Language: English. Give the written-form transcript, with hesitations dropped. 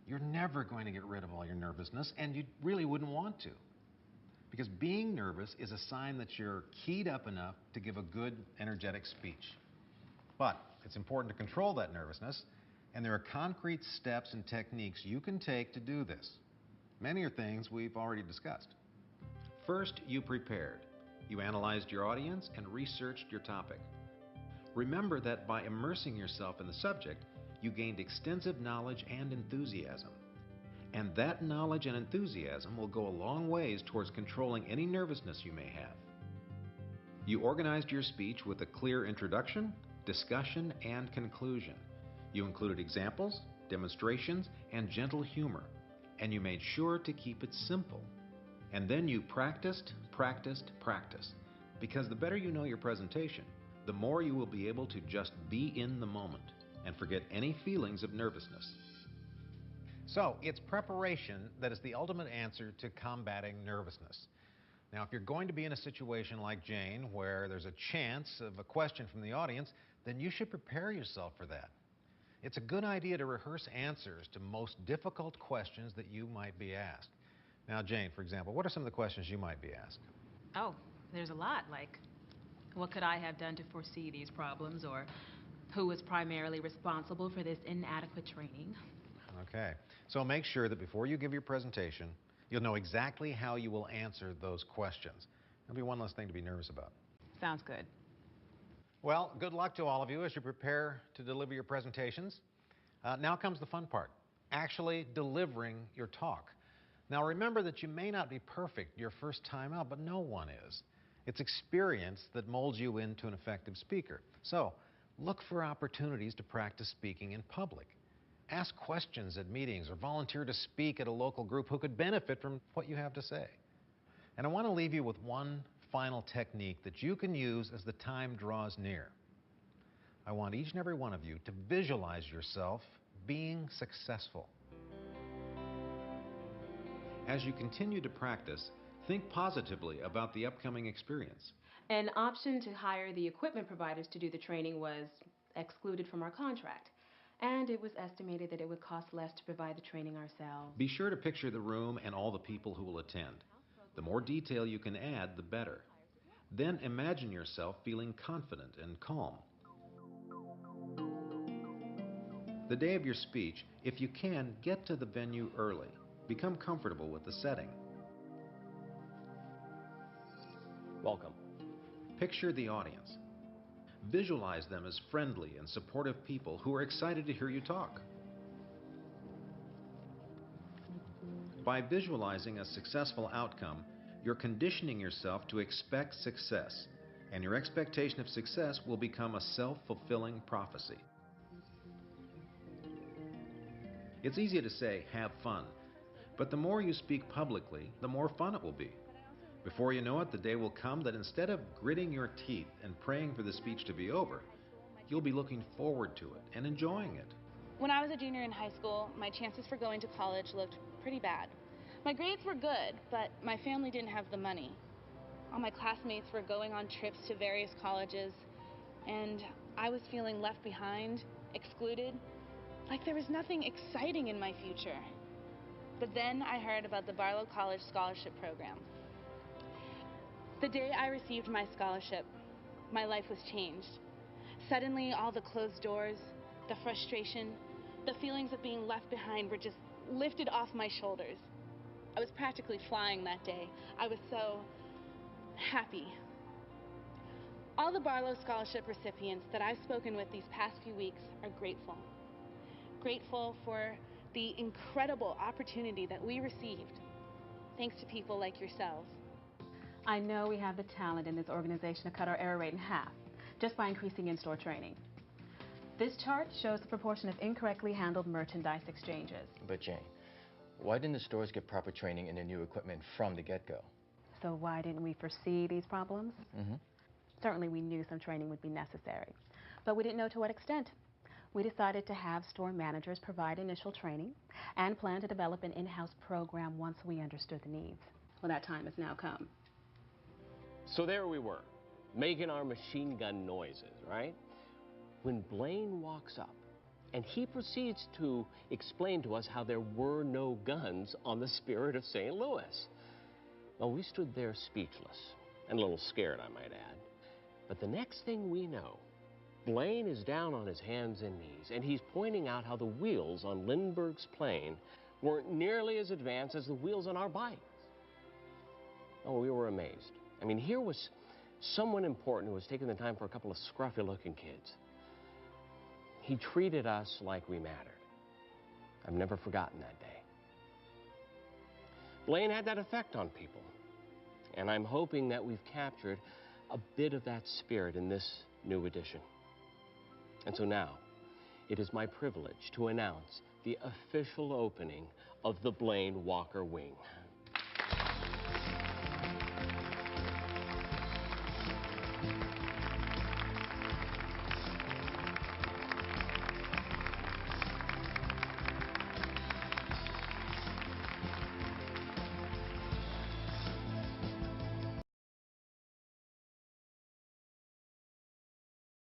You're never going to get rid of all your nervousness, and you really wouldn't want to. Because being nervous is a sign that you're keyed up enough to give a good, energetic speech. But it's important to control that nervousness, and there are concrete steps and techniques you can take to do this. Many are things we've already discussed. First, you prepared. You analyzed your audience and researched your topic. Remember that by immersing yourself in the subject, you gained extensive knowledge and enthusiasm. And that knowledge and enthusiasm will go a long ways towards controlling any nervousness you may have. You organized your speech with a clear introduction, discussion, and conclusion. You included examples, demonstrations, and gentle humor. And you made sure to keep it simple. And then you practiced, practiced, practiced. Because the better you know your presentation, the more you will be able to just be in the moment and forget any feelings of nervousness. So, it's preparation that is the ultimate answer to combating nervousness. Now, if you're going to be in a situation like Jane, where there's a chance of a question from the audience, then you should prepare yourself for that. It's a good idea to rehearse answers to most difficult questions that you might be asked. Now, Jane, for example, what are some of the questions you might be asked? Oh, there's a lot, like, what could I have done to foresee these problems, or who was primarily responsible for this inadequate training? Okay, so make sure that before you give your presentation, you'll know exactly how you will answer those questions. It'll be one less thing to be nervous about. Sounds good. Well, good luck to all of you as you prepare to deliver your presentations. Now comes the fun part, actually delivering your talk. Now remember that you may not be perfect your first time out, but no one is. It's experience that molds you into an effective speaker. So look for opportunities to practice speaking in public. Ask questions at meetings or volunteer to speak at a local group who could benefit from what you have to say. And I want to leave you with one final technique that you can use as the time draws near. I want each and every one of you to visualize yourself being successful. As you continue to practice, think positively about the upcoming experience. An option to hire the equipment providers to do the training was excluded from our contract. And it was estimated that it would cost less to provide the training ourselves. Be sure to picture the room and all the people who will attend. The more detail you can add, the better. Then imagine yourself feeling confident and calm. The day of your speech, if you can, get to the venue early. Become comfortable with the setting. Welcome. Picture the audience. Visualize them as friendly and supportive people who are excited to hear you talk. By visualizing a successful outcome, you're conditioning yourself to expect success, and your expectation of success will become a self-fulfilling prophecy. It's easy to say, have fun, but the more you speak publicly, the more fun it will be. Before you know it, the day will come that instead of gritting your teeth and praying for the speech to be over, you'll be looking forward to it and enjoying it. When I was a junior in high school, my chances for going to college looked pretty bad. My grades were good, but my family didn't have the money. All my classmates were going on trips to various colleges, and I was feeling left behind, excluded, like there was nothing exciting in my future. But then I heard about the Barlow College Scholarship Program. The day I received my scholarship, my life was changed. Suddenly, all the closed doors, the frustration, the feelings of being left behind were just lifted off my shoulders. I was practically flying that day. I was so happy. All the Barlow Scholarship recipients that I've spoken with these past few weeks are grateful. Grateful for the incredible opportunity that we received, thanks to people like yourselves. I know we have the talent in this organization to cut our error rate in half, just by increasing in-store training. This chart shows the proportion of incorrectly handled merchandise exchanges. But Jane, why didn't the stores get proper training in the new equipment from the get-go? So why didn't we foresee these problems? Certainly we knew some training would be necessary, but we didn't know to what extent. We decided to have store managers provide initial training and plan to develop an in-house program once we understood the needs. Well, that time has now come. So there we were, making our machine gun noises, right? When Blaine walks up And he proceeds to explain to us how there were no guns on the Spirit of St. Louis. Well, we stood there speechless, and a little scared, I might add. But the next thing we know, Blaine is down on his hands and knees, and he's pointing out how the wheels on Lindbergh's plane weren't nearly as advanced as the wheels on our bikes. Oh, we were amazed. I mean, here was someone important who was taking the time for a couple of scruffy-looking kids. He treated us like we mattered. I've never forgotten that day. Blaine had that effect on people, and I'm hoping that we've captured a bit of that spirit in this new edition. And so now, it is my privilege to announce the official opening of the Blaine Walker Wing.